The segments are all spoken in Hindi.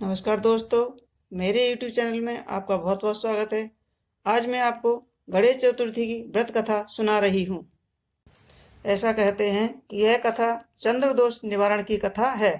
नमस्कार दोस्तों, मेरे YouTube चैनल में आपका बहुत बहुत स्वागत है। आज मैं आपको गणेश चतुर्थी की व्रत कथा सुना रही हूँ। ऐसा कहते हैं कि यह कथा चंद्र दोष निवारण की कथा है।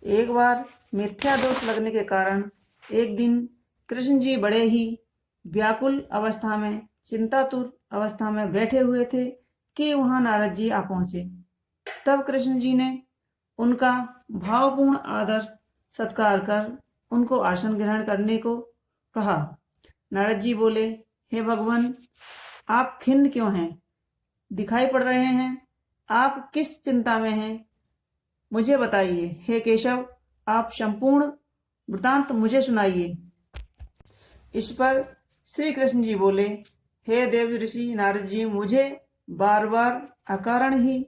एक बार मिथ्या दोष लगने के कारण एक दिन कृष्ण जी बड़े ही व्याकुल अवस्था में, चिंतातुर अवस्था में बैठे हुए थे कि वहाँ नारद जी आ पहुँचे। तब कृष्ण जी ने उनका भावपूर्ण आदर सत्कार कर उनको आसन ग्रहण करने को कहा। नारद जी बोले, हे भगवान, आप खिन्न क्यों हैं? दिखाई पड़ रहे हैं, आप किस चिंता में हैं? मुझे बताइए। हे केशव, आप संपूर्ण वृतांत मुझे सुनाइए। इस पर श्री कृष्ण जी बोले, हे देव ऋषि नारद जी, मुझे बार बार अकारण ही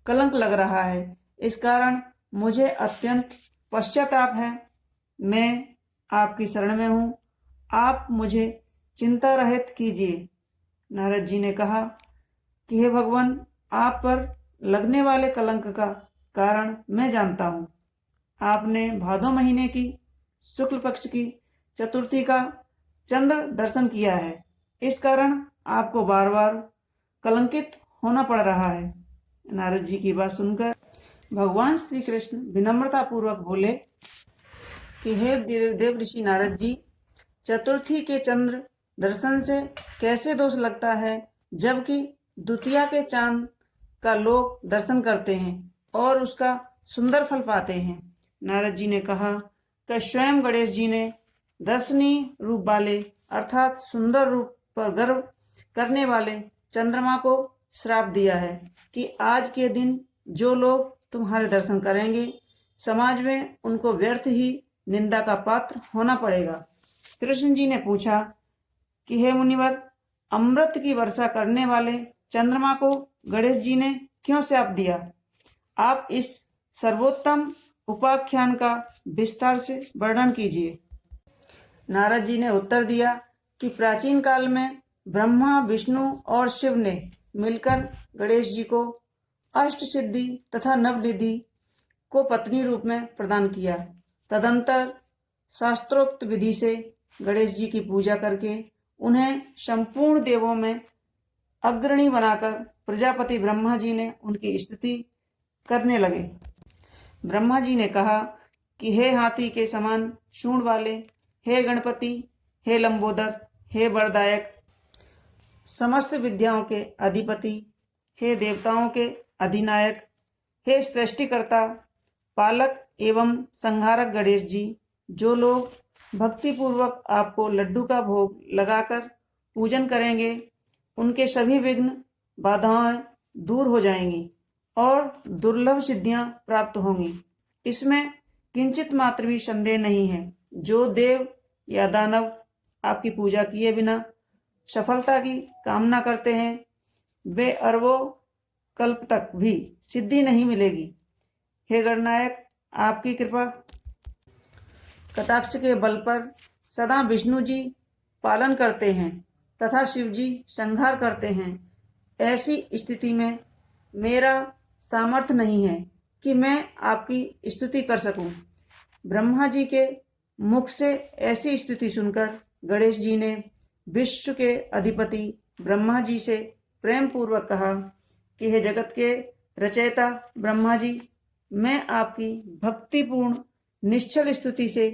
कलंक लग रहा है। इस कारण मुझे अत्यंत पश्चाताप है। मैं आपकी शरण में हूँ, आप मुझे चिंता रहित कीजिए। नारद जी ने कहा कि हे भगवान, आप पर लगने वाले कलंक का कारण मैं जानता हूँ। आपने भादो महीने की शुक्ल पक्ष की चतुर्थी का चंद्र दर्शन किया है। इस कारण आपको बार बार कलंकित होना पड़ रहा है। नारद जी की बात सुनकर भगवान श्री कृष्ण विनम्रता पूर्वक बोले कि हे देव ऋषि नारद जी, चतुर्थी के चंद्र दर्शन से कैसे दोष लगता है, जबकि द्वितीया के चांद का लोग दर्शन करते हैं और उसका सुंदर फल पाते हैं। नारद जी ने कहा कि स्वयं गणेश जी ने दर्शनीय रूप वाले अर्थात सुंदर रूप पर गर्व करने वाले चंद्रमा को श्राप दिया है कि आज के दिन जो लोग तुम्हारे दर्शन करेंगे, समाज में उनको व्यर्थ ही निंदा का पात्र होना पड़ेगा। कृष्ण जी ने पूछा कि हे मुनिवर, अमृत की वर्षा करने वाले चंद्रमा को गणेश जी ने क्यों श्राप दिया? आप इस सर्वोत्तम उपाख्यान का विस्तार से वर्णन कीजिए। नारद जी ने उत्तर दिया कि प्राचीन काल में ब्रह्मा, विष्णु और शिव ने मिलकर गणेश जी को अष्ट सिद्धि तथा नवनिधि को पत्नी रूप में प्रदान किया। तदंतर शास्त्रोक्त विधि से गणेश जी की पूजा करके उन्हें संपूर्ण देवों में अग्रणी बनाकर प्रजापति ब्रह्मा जी ने उनकी स्तुति करने लगे। ब्रह्मा जी ने कहा कि हे हाथी के समान सूंड वाले, हे गणपति, हे लंबोदर, हे वरदायक, समस्त विद्याओं के अधिपति, हे देवताओं के अधिनायक, हे सृष्टिकर्ता, पालक एवं संहारक गणेश जी, जो लोग भक्तिपूर्वक आपको लड्डू का भोग लगाकर पूजन करेंगे, उनके सभी विघ्न बाधाएं दूर हो जाएंगी और दुर्लभ सिद्धियां प्राप्त होंगी। इसमें किंचित मात्र भी संदेह नहीं है। जो देव या दानव आपकी पूजा किए बिना सफलता की कामना करते हैं, वे अरबों कल्प तक भी सिद्धि नहीं मिलेगी। हे गणनायक, आपकी कृपा कटाक्ष के बल पर सदा विष्णु जी पालन करते हैं तथा शिव जी संहार करते हैं। ऐसी स्थिति में मेरा सामर्थ्य नहीं है कि मैं आपकी स्तुति कर सकूं। ब्रह्मा जी के मुख से ऐसी स्तुति सुनकर गणेश जी ने विश्व के अधिपति ब्रह्मा जी से प्रेम पूर्वक कहा कि हे जगत के रचयिता ब्रह्मा जी, मैं आपकी भक्तिपूर्ण निश्चल स्तुति से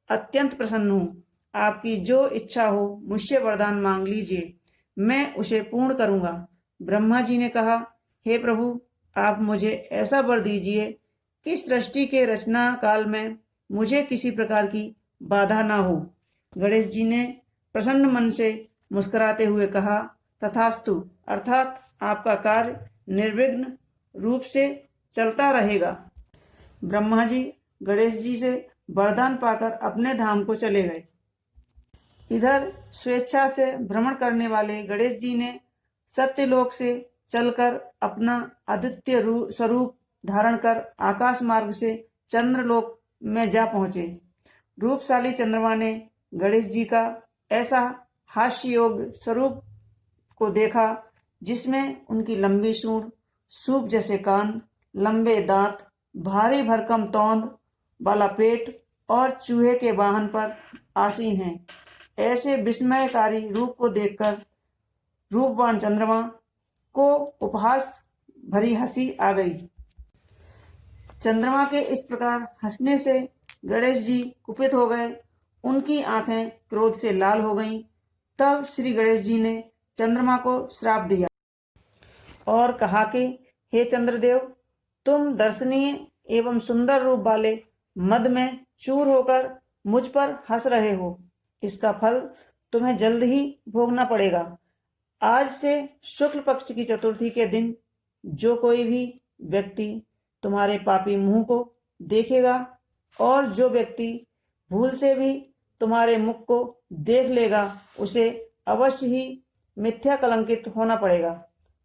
अत्यंत प्रसन्न हूँ। आपकी जो इच्छा हो मुझसे वरदान मांग लीजिए, मैं उसे पूर्ण करूँगा। ब्रह्मा जी ने कहा, हे प्रभु, आप मुझे ऐसा वर दीजिए कि सृष्टि के रचना काल में मुझे किसी प्रकार की बाधा ना हो। गणेश जी ने प्रसन्न मन से मुस्कुराते हुए कहा, तथास्तु, अर्थात आपका कार्य निर्विघ्न रूप से चलता रहेगा। ब्रह्मा जी गणेश जी से वरदान पाकर अपने धाम को चले गए। इधर स्वेच्छा से भ्रमण करने वाले गणेश जी ने सत्यलोक से चलकर अपना अद्वितीय स्वरूप धारण कर आकाश मार्ग से चंद्रलोक में जा पहुंचे। रूपशाली चंद्रमा ने गणेश जी का ऐसा हास्य योग स्वरूप को देखा, जिसमें उनकी लंबी सूंड, सूप जैसे कान, लंबे दांत, भारी भरकम तौंद वाला पेट और चूहे के वाहन पर आसीन है। ऐसे विस्मयकारी रूप को देखकर रूपवान चंद्रमा को उपहास भरी हंसी आ गई। चंद्रमा के इस प्रकार हंसने से गणेश जी कुपित हो गए। उनकी आंखें क्रोध से लाल हो गईं। तब श्री गणेश जी ने चंद्रमा को श्राप दिया और कहा कि हे चंद्रदेव, तुम दर्शनीय एवं सुंदर रूप वाले मद में चूर होकर मुझ पर हंस रहे हो। इसका फल तुम्हें जल्द ही भोगना पड़ेगा। आज से शुक्ल पक्ष की चतुर्थी के दिन जो कोई भी व्यक्ति तुम्हारे पापी मुंह को देखेगा और जो व्यक्ति भूल से भी तुम्हारे मुख को देख लेगा, उसे अवश्य ही मिथ्या कलंकित होना पड़ेगा।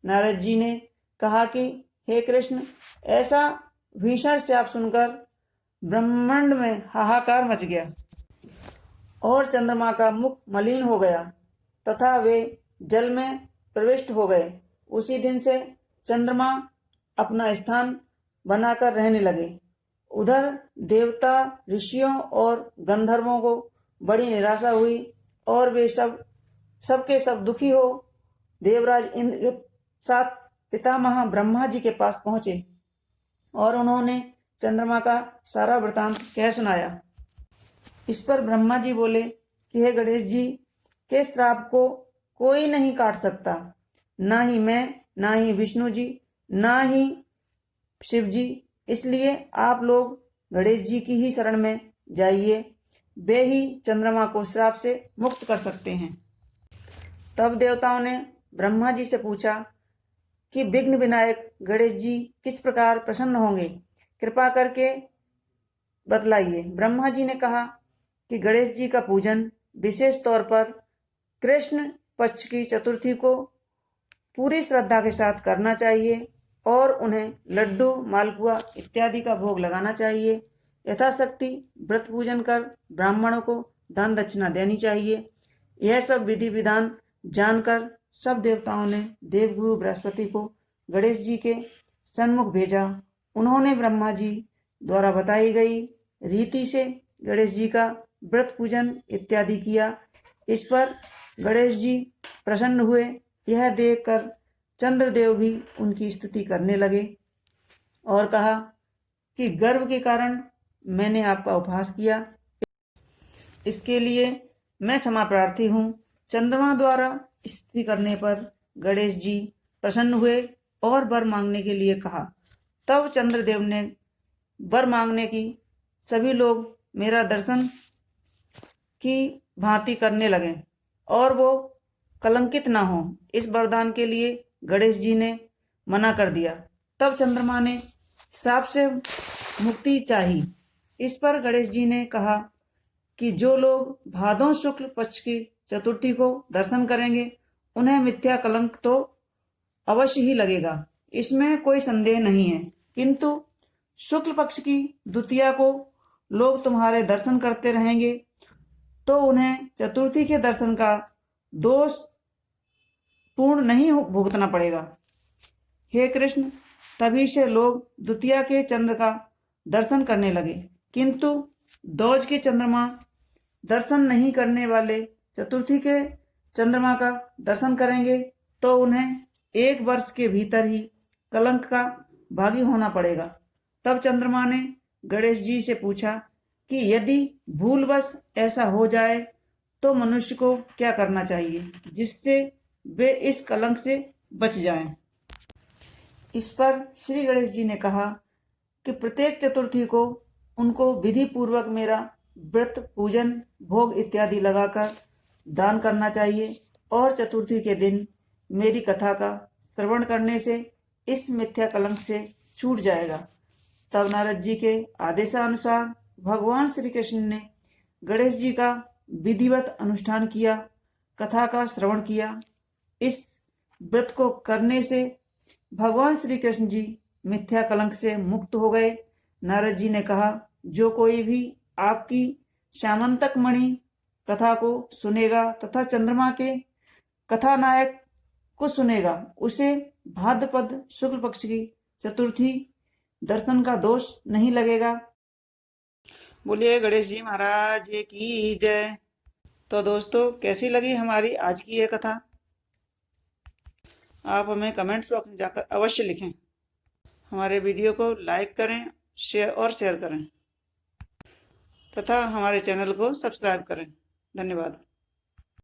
नारद जी ने कहा कि हे कृष्ण, ऐसा भीषण श्राप सुनकर ब्रह्मांड में हाहाकार मच गया और चंद्रमा का मुख मलिन हो गया तथा वे जल में प्रविष्ट हो गए। उसी दिन से चंद्रमा अपना स्थान बनाकर रहने लगे। उधर देवता, ऋषियों और गंधर्वों को बड़ी निराशा हुई और वे सबके सब दुखी हो देवराज इंद्र के साथ पितामह ब्रह्मा जी के पास पहुंचे और उन्होंने चंद्रमा का सारा वृतांत कह सुनाया। इस पर ब्रह्मा जी बोले कि हे गणेश जी, के श्राप को कोई नहीं काट सकता, ना ही मैं, ना ही विष्णु जी, ना ही शिव जी। इसलिए आप लोग गणेश जी की ही शरण में जाइए, वे ही चंद्रमा को श्राप से मुक्त कर सकते हैं। तब देवताओं ने ब्रह्मा जी से पूछा कि विघ्न विनायक गणेश जी किस प्रकार प्रसन्न होंगे, कृपा करके बतलाइए। ब्रह्मा जी ने कहा कि गणेश जी का पूजन विशेष तौर पर कृष्ण पक्ष की चतुर्थी को पूरी श्रद्धा के साथ करना चाहिए और उन्हें लड्डू, मालपुआ इत्यादि का भोग लगाना चाहिए। यथाशक्ति व्रत पूजन कर ब्राह्मणों को दान दक्षिणा देनी चाहिए। यह सब विधि विधान जानकर सब देवताओं ने देवगुरु बृहस्पति को गणेश जी के सन्मुख भेजा। उन्होंने ब्रह्मा जी द्वारा बताई गई रीति से गणेश जी का व्रत पूजन इत्यादि किया। इस पर गणेश जी प्रसन्न हुए। यह देखकर चंद्रदेव भी उनकी स्तुति करने लगे और कहा कि गर्व के कारण मैंने आपका उपहास किया, इसके लिए मैं क्षमा प्रार्थी हूँ। चंद्रमा द्वारा स्तुति करने पर गणेश जी प्रसन्न हुए और वर मांगने के लिए कहा। तब चंद्रदेव ने वर मांगने की सभी लोग मेरा दर्शन की भांति करने लगे और वो कलंकित ना हो, इस वरदान के लिए गणेश जी ने मना कर दिया। तब चंद्रमा ने श्राप से मुक्ति चाही। इस पर गणेश जी ने कहा कि जो लोग भादों शुक्ल पक्ष की चतुर्थी को दर्शन करेंगे उन्हें मिथ्या कलंक तो अवश्य ही लगेगा, इसमें कोई संदेह नहीं है। किंतु शुक्ल पक्ष की द्वितीया को लोग तुम्हारे दर्शन करते रहेंगे तो उन्हें चतुर्थी के दर्शन का दोष पूर्ण नहीं भुगतना पड़ेगा। हे कृष्ण, तभी से लोग द्वितीया के चंद्र का दर्शन करने लगे, किंतु दोज के चंद्रमा दर्शन नहीं करने वाले चतुर्थी के चंद्रमा का दर्शन करेंगे तो उन्हें 1 वर्ष के भीतर ही कलंक का भागी होना पड़ेगा। तब चंद्रमा ने गणेश जी से पूछा कि यदि भूलवश ऐसा हो जाए तो मनुष्य को क्या करना चाहिए जिससे वे इस कलंक से बच जाएं। इस पर श्री गणेश जी ने कहा कि प्रत्येक चतुर्थी को उनको विधि पूर्वक मेरा व्रत, पूजन, भोग इत्यादि लगाकर दान करना चाहिए और चतुर्थी के दिन मेरी कथा का श्रवण करने से इस मिथ्या कलंक से छूट जाएगा। तब नारद जी के आदेशानुसार भगवान श्री कृष्ण ने गणेश जी का विधिवत अनुष्ठान किया, कथा का श्रवण किया। इस व्रत को करने से भगवान श्री कृष्ण जी मिथ्या कलंक से मुक्त हो गए। नारद जी ने कहा, जो कोई भी आपकी श्यामंतक मणि कथा को सुनेगा तथा चंद्रमा के कथानायक को सुनेगा, उसे भाद्रपद शुक्ल पक्ष की चतुर्थी दर्शन का दोष नहीं लगेगा। बोलिए गणेश जी महाराज की जय। तो दोस्तों, कैसी लगी हमारी आज की ये कथा? आप हमें कमेंट्स बॉक्स में जाकर अवश्य लिखें। हमारे वीडियो को लाइक करें, शेयर करें तथा हमारे चैनल को सब्सक्राइब करें। धन्यवाद।